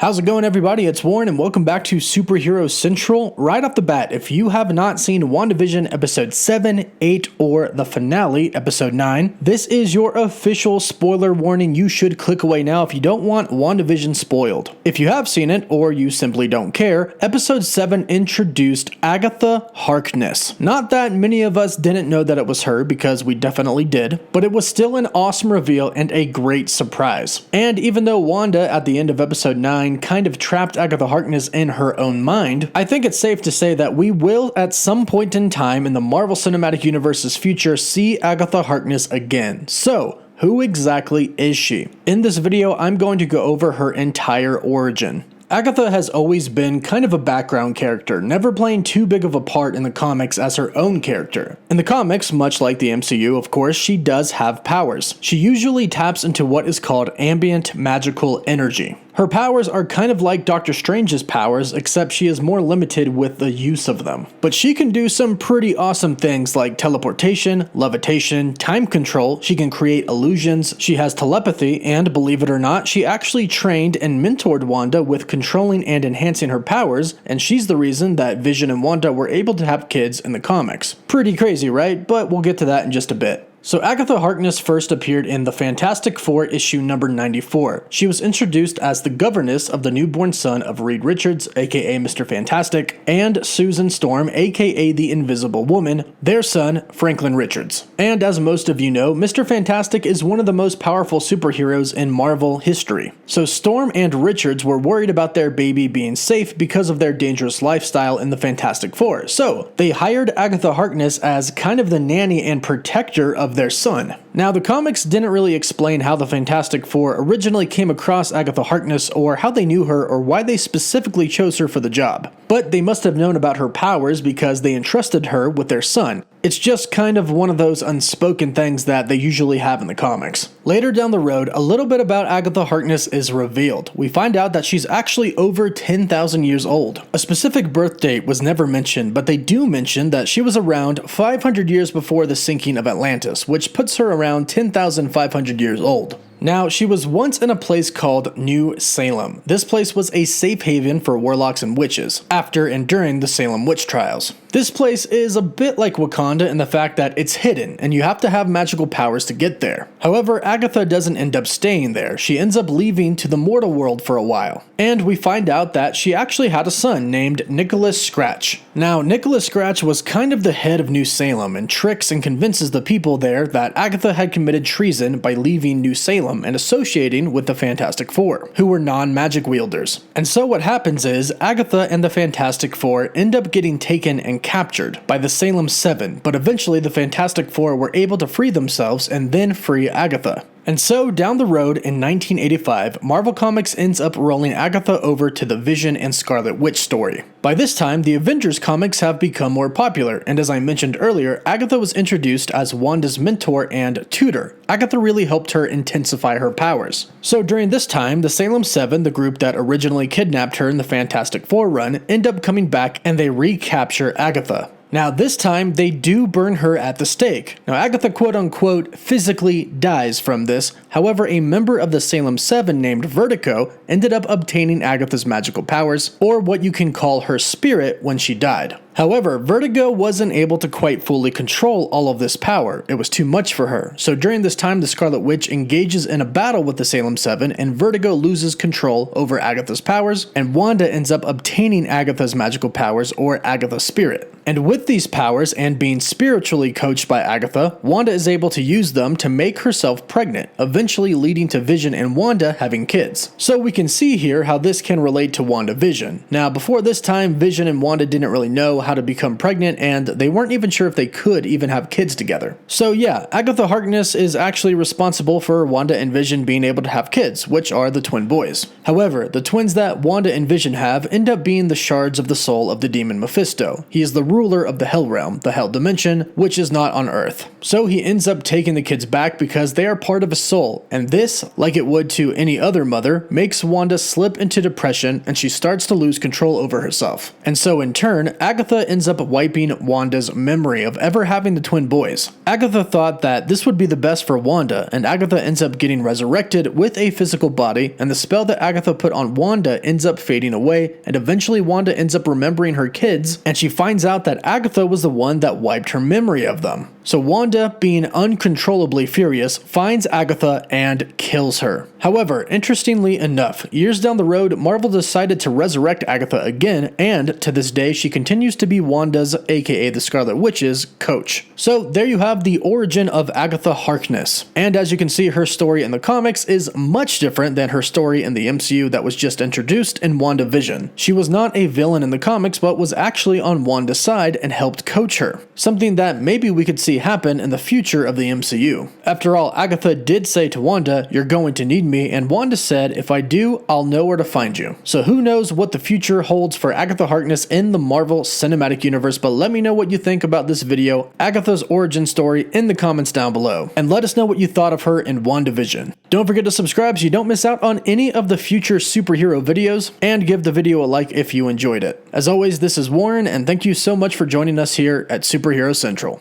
How's it going, everybody? It's Warren and welcome back to Superhero Central. Right off the bat, if you have not seen Wandavision episode 7, 8, or the finale, episode 9, this is your official spoiler warning. You should click away now if you don't want Wandavision spoiled. If you have seen it, or you simply don't care, episode 7 introduced Agatha Harkness. Not that many of us didn't know that it was her, because we definitely did, but it was still an awesome reveal and a great surprise. And even though Wanda, at the end of episode 9, kind of trapped Agatha Harkness in her own mind, I think it's safe to say that we will at some point in time in the Marvel Cinematic Universe's future see Agatha Harkness again. So, who exactly is she? In this video, I'm going to go over her entire origin. Agatha has always been kind of a background character, never playing too big of a part in the comics as her own character. In the comics, much like the MCU, of course, she does have powers. She usually taps into what is called ambient magical energy. Her powers are kind of like Doctor Strange's powers, except she is more limited with the use of them. But she can do some pretty awesome things like teleportation, levitation, time control, she can create illusions, she has telepathy, and believe it or not, she actually trained and mentored Wanda with controlling and enhancing her powers, and she's the reason that Vision and Wanda were able to have kids in the comics. Pretty crazy, right? But we'll get to that in just a bit. So Agatha Harkness first appeared in the Fantastic Four issue number 94. She was introduced as the governess of the newborn son of Reed Richards, aka Mr. Fantastic, and Susan Storm, aka the Invisible Woman, their son, Franklin Richards. And as most of you know, Mr. Fantastic is one of the most powerful superheroes in Marvel history. So Storm and Richards were worried about their baby being safe because of their dangerous lifestyle in the Fantastic Four. So they hired Agatha Harkness as kind of the nanny and protector of their son. Now, the comics didn't really explain how the Fantastic Four originally came across Agatha Harkness or how they knew her or why they specifically chose her for the job. But they must have known about her powers because they entrusted her with their son. It's just kind of one of those unspoken things that they usually have in the comics. Later down the road, a little bit about Agatha Harkness is revealed. We find out that she's actually over 10,000 years old. A specific birth date was never mentioned, but they do mention that she was around 500 years before the sinking of Atlantis, which puts her around 10,500 years old. Now, she was once in a place called New Salem. This place was a safe haven for warlocks and witches, after and during the Salem witch trials. This place is a bit like Wakanda in the fact that it's hidden, and you have to have magical powers to get there. However, Agatha doesn't end up staying there. She ends up leaving to the mortal world for a while. And we find out that she actually had a son named Nicholas Scratch. Now, Nicholas Scratch was kind of the head of New Salem and tricks and convinces the people there that Agatha had committed treason by leaving New Salem and associating with the Fantastic Four, who were non-magic wielders. And so what happens is, Agatha and the Fantastic Four end up getting taken and captured by the Salem 7, but eventually the Fantastic Four were able to free themselves and then free Agatha. And so, down the road in 1985, Marvel Comics ends up rolling Agatha over to the Vision and Scarlet Witch story. By this time, the Avengers comics have become more popular, and as I mentioned earlier, Agatha was introduced as Wanda's mentor and tutor. Agatha really helped her intensify her powers. So during this time, the Salem 7, the group that originally kidnapped her in the Fantastic Four run, end up coming back and they recapture Agatha. Now this time, they do burn her at the stake. Now Agatha quote-unquote physically dies from this, however a member of the Salem 7 named Vertigo ended up obtaining Agatha's magical powers, or what you can call her spirit, when she died. However, Vertigo wasn't able to quite fully control all of this power. It was too much for her. So during this time, the Scarlet Witch engages in a battle with the Salem 7, and Vertigo loses control over Agatha's powers, and Wanda ends up obtaining Agatha's magical powers, or Agatha's spirit. And with these powers, and being spiritually coached by Agatha, Wanda is able to use them to make herself pregnant, eventually leading to Vision and Wanda having kids. So we can see here how this can relate to WandaVision. Now, before this time, Vision and Wanda didn't really know how to become pregnant, and they weren't even sure if they could even have kids together. So yeah, Agatha Harkness is actually responsible for Wanda and Vision being able to have kids, which are the twin boys. However, the twins that Wanda and Vision have end up being the shards of the soul of the demon Mephisto. He is the ruler of the Hell Realm, the Hell Dimension, which is not on Earth. So he ends up taking the kids back because they are part of his soul, and this, like it would to any other mother, makes Wanda slip into depression and she starts to lose control over herself. And so in turn, Agatha Agatha ends up wiping Wanda's memory of ever having the twin boys. Agatha thought that this would be the best for Wanda, and Agatha ends up getting resurrected with a physical body, and the spell that Agatha put on Wanda ends up fading away, and eventually Wanda ends up remembering her kids, and she finds out that Agatha was the one that wiped her memory of them. So Wanda, being uncontrollably furious, finds Agatha and kills her. However, interestingly enough, years down the road, Marvel decided to resurrect Agatha again, and to this day she continues to be Wanda's, aka the Scarlet Witch's, coach. So there you have the origin of Agatha Harkness. And as you can see, her story in the comics is much different than her story in the MCU that was just introduced in WandaVision. She was not a villain in the comics, but was actually on Wanda's side and helped coach her. Something that maybe we could see happen in the future of the MCU. After all, Agatha did say to Wanda, "You're going to need me," and Wanda said, "If I do, I'll know where to find you." So who knows what the future holds for Agatha Harkness in the Marvel Cinematic Universe, but let me know what you think about this video, Agatha's origin story, in the comments down below. And let us know what you thought of her in WandaVision. Don't forget to subscribe so you don't miss out on any of the future superhero videos, and give the video a like if you enjoyed it. As always, this is Warren, and thank you so much for joining us here at Superhero Central.